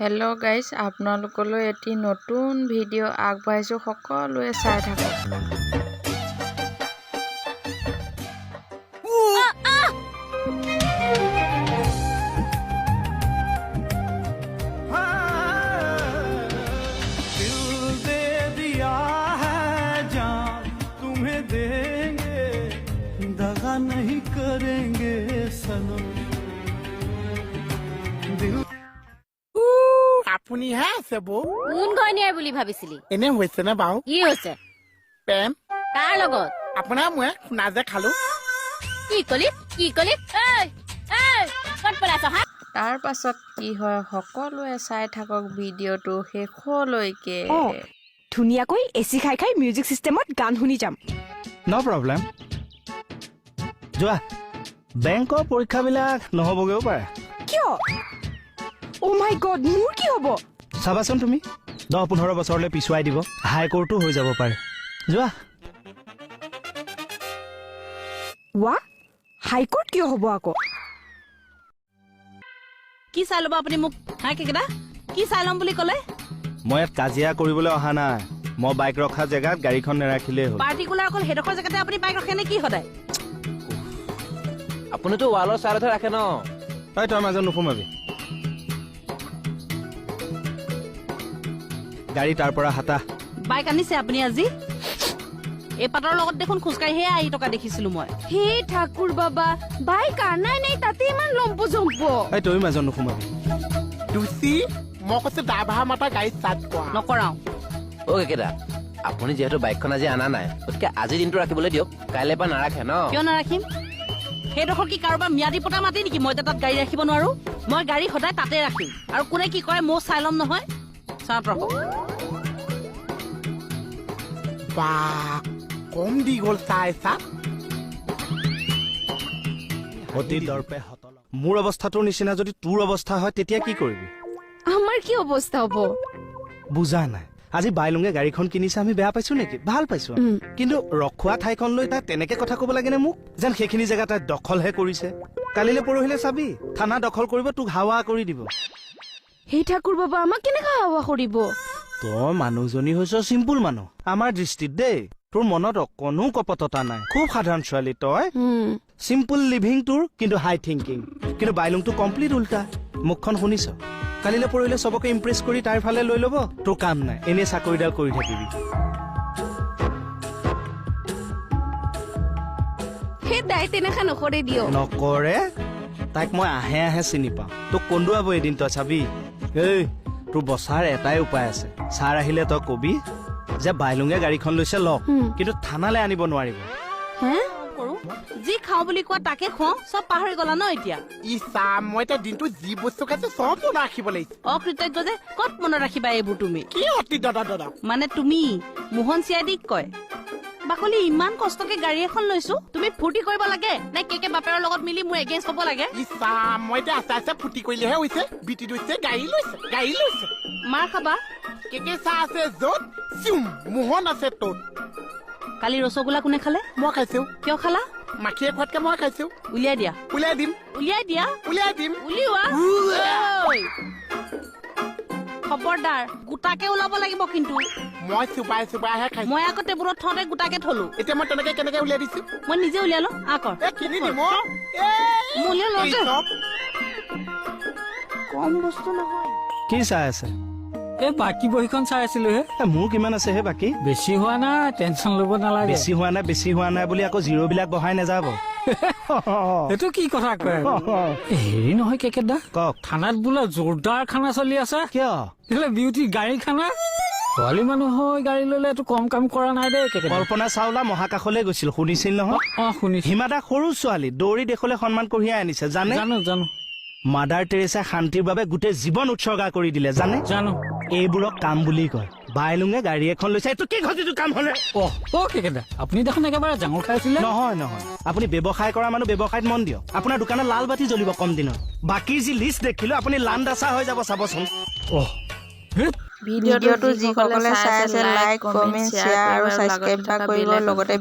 Hello' guys, আপোনালোকলৈ এটি নতুন ভিডিঅ' আগবাঢ়িছোঁ, সকলোৱে চাই থাকক। नहीं करेंगे सनम আপুনি হে আছে বৌ কোন ঘৰনিয়াৰ বুলি ভাবিছিলি এনে হৈছে নে বাৰু কি হৈছে প্ৰেম কাৰ লগত আপোনাৰ মই শুনা যে খালো কি কলি এই ক'ত পলাইছ হা তাৰ পাছত কি হয় সকলোৱে চাই থাকক ভিডিঅ'টো শেষলৈকে। ধুনীয়াকৈ এচি খাই খাই মিউজিক চিষ্টেমত গান শুনি যাম। নো প্ৰব্লেম। যোৱা বেংকৰ পৰীক্ষাবিলাক নহ'বগৈও পাৰে। কিয়? অ' মাই গড, মোৰ কি হ'ব? চাবাচোন তুমি 10-15 বছৰলৈ পিছুৱাই দিব, হাই কোৰ্টো হৈ যাব পাৰে। যোৱা। ৱা, হাইকোৰ্ট কিয় হ'ব আকৌ? কি চাই ল'ব আপুনি মোক হা কেকেটা কি চাই ল'ম বুলি ক'লে মই ইয়াত কাজিয়া কৰিবলৈ অহা নাই। মই বাইক ৰখা জেগাত গাড়ীখন নেৰাখিলেই হ'ল। পাৰ্টিকুলাৰ অকল সেইডোখৰ জেগাতে আপুনি বাইক ৰখে নে কি সদায় আপুনিতো ৱালৰ চাইডতহে ৰাখে ন তই মাজত নোসোমাবি। গাড়ী তাৰ পৰা হাতা। বাইক আনিছে আপুনি আজি এই পাতৰ লগত দেখোন খোজকাঢ়িহে আহি টকা দেখিছিলো মই হে ঠাকুৰ বাবা, বাইক আনাই নাই তাতে ইমান লম্প জম্প। তই মাজত নোসোমাবি। টুচি মই কৈছো ড্ৰাইভাৰ মাতা গাড়ী ষ্টাৰ্ট কৰা নকৰাও অ' কেকেটা আপুনি যিহেতু বাইকখন আজি অনা নাই গতিকে আজি দিনটো ৰাখিবলৈ দিয়ক কাইলৈ পৰা নাৰাখে ন কিয় নাৰাখিম সেইডোখৰ কি কাৰোবাৰ ম্যাদী পতা মাতি নেকি মই তাত গাড়ী ৰাখিব নোৱাৰো মই গাড়ী সদায় তাতে ৰাখিম আৰু কোনে কি কৰে মই চাই ল'ম নহয় চাওঁত ৰখক বা কম দি গ'ল চাই চা অতি দৰ্পে হতল। মোৰ অৱস্থাটোৰ নিচিনা যদি তোৰ অৱস্থা হয় তেতিয়া কি কৰিবি? আমাৰ কি অৱস্থা হ'ব? বুজা নাই। আজি বাইলুঙে গাড়ীখন কিনিছে আমি বেয়া পাইছো নেকি? ভাল পাইছো। কিন্তু ৰখোৱা ঠাইখন লৈ তাই তেনেকে কথা ক'ব লাগে নে মোক? যেন সেইখিনি জেগা তাই দখলহে কৰিছে। কালিলে পৰহিলে চাবি থানা দখল কৰিব, তোক হাৱা কৰি দিব। হে ঠাকুৰ বাবা, আমাক কেনেকা হাৱা কৰিব? তই মানুহজনী হৈছ চিম্পুল মানুহ আমাৰ দৃষ্টিত দেই। তোৰ মনত অকণো কপটতা নাই, খুব সাধাৰণ ছোৱালী তই। চিম্পুল লিভিং তোৰ, কিন্তু হাই থিংকিং। কিন্তু বাইলুংটো কমপ্লিট উল্টা। মুখখন শুনিছ? কালিলে পৰিলে চবকে ইম্প্ৰেছ কৰি তাইৰ ফালে লৈ ল'ব। তোৰ কাম নাই, এনে চাকৰিডাল কৰি থাকিবি। সেই তাই তেনেকা নকৰে দিয়ক। নকৰে? তাইক মই আহে আহে চিনি পাওঁ। তোক কন্দুৱাব এদিন, তই চাবি। এই তোৰ বচাৰ এটাই উপায় আছে। ছাৰ আহিলে তই কবি যে বাইলুঙে গাড়ীখন লৈছে লওক, কিন্তু থানালৈ আনিব নোৱাৰিব। কৰো যি খাওঁ বুলি কোৱা তাকে খুৱাওঁ চব পাহৰি গলা ন এতিয়া ইছা মই এতিয়া দিনটো যি বস্তু খাইছো চব মনত ৰাখিব লাগিছে। অকৃতজ্ঞ যে ক'ত মনত ৰাখিবা এইবোৰ তুমি কি অতি দাদা মানে তুমি মোহন চিয়াদিক কয় বাকলি ইমান কষ্টকে গাড়ী এখন লৈছো তুমি ফূৰ্তি কৰিব লাগে নে কেকে বাপেৰৰ লগত মিলি মোৰ এগেইনষ্ট হ'ব লাগে ইছা মই এতিয়া আস্তে আস্তে ফুটি কৰিলেহে হৈছে। বিটি লৈছে গাড়ী লৈছে মাৰ খাবা কেকে চাহ আছে য'ত চিউম মোহন আছে ত'ত। কালি ৰসগোল্লা কোনে খালে মই খাইছো। কিয় খালা মাখিয়ে খোৱাতকে মই খাইছো। উলিয়াই দিয়া উলিয়াই দিম উলিওৱা ঐ। খবৰদাৰ গোটাকে ওলাব লাগিব কিন্তু মই চুবাইহে খাইছো। মই আকৌ টেবুলত থওঁতে গোটাকে থলো এতিয়া মই তেনেকে কেনেকে উলিয়াই দিছো? মই নিজে উলিয়ালো আকৌ কিনি দিম কম বস্তু নহয় কি চাই আছে? এই বাকী বহীখন চাই আছিলো হে। মোৰ কিমান আছে হে বাকী? বেছি হোৱা নাই, টেনচন ল'ব নালাগে। বেছি হোৱা নাই বুলি আকৌ জিৰ'বিলাক বহাই নাযাব। এইটো কি কথা কয়? হেৰি নহয় কেকেদা, কওক। থানাত বোলে জোৰদাৰ খানা চলি আছে। কিয়? বিউটি গাড়ী খানা। ছোৱালী মানুহ হৈ গাড়ী ললে এইটো কম কাম কৰা নাই দেই কেকেদা। কল্পনা চাওলা মহাকাশলৈ গৈছিল, শুনিছিল নহয়? শুনিছো। হিমা দাস সৰু ছোৱালী দৌৰি দেশলৈ সন্মান কঢ়িয়াই আনিছে, জানে? জানো মাদাৰ টেৰেছাই শান্তিৰ বাবে গোটেই জীৱন উৎসৰ্গা কৰি দিলে, জানে? এইবোৰক কাম বুলি কয়। বাইলুঙে গাড়ী এখন লৈছে, এইটো কি ঘটিটো কাম হলে? কেকেদা আপুনি দেখোন একেবাৰে জাঙৰ খাইছিলে। নহয় আপুনি ব্যৱসায় কৰা মানুহ, ব্যৱসায়ত মন দিয়ক। আপোনাৰ দোকানত লাল বাতি জ্বলিব কম দিনত। বাকী যি লিষ্ট দেখিলো আপুনি লাণ্ডাচা হৈ যাব, চাবচোন। ভিডিঅ'টো যিসকলে চাই আছে লাইক, কমেণ্ট, শ্বেয়াৰ আৰু ছাবস্ক্ৰাইব কৰিব লগতে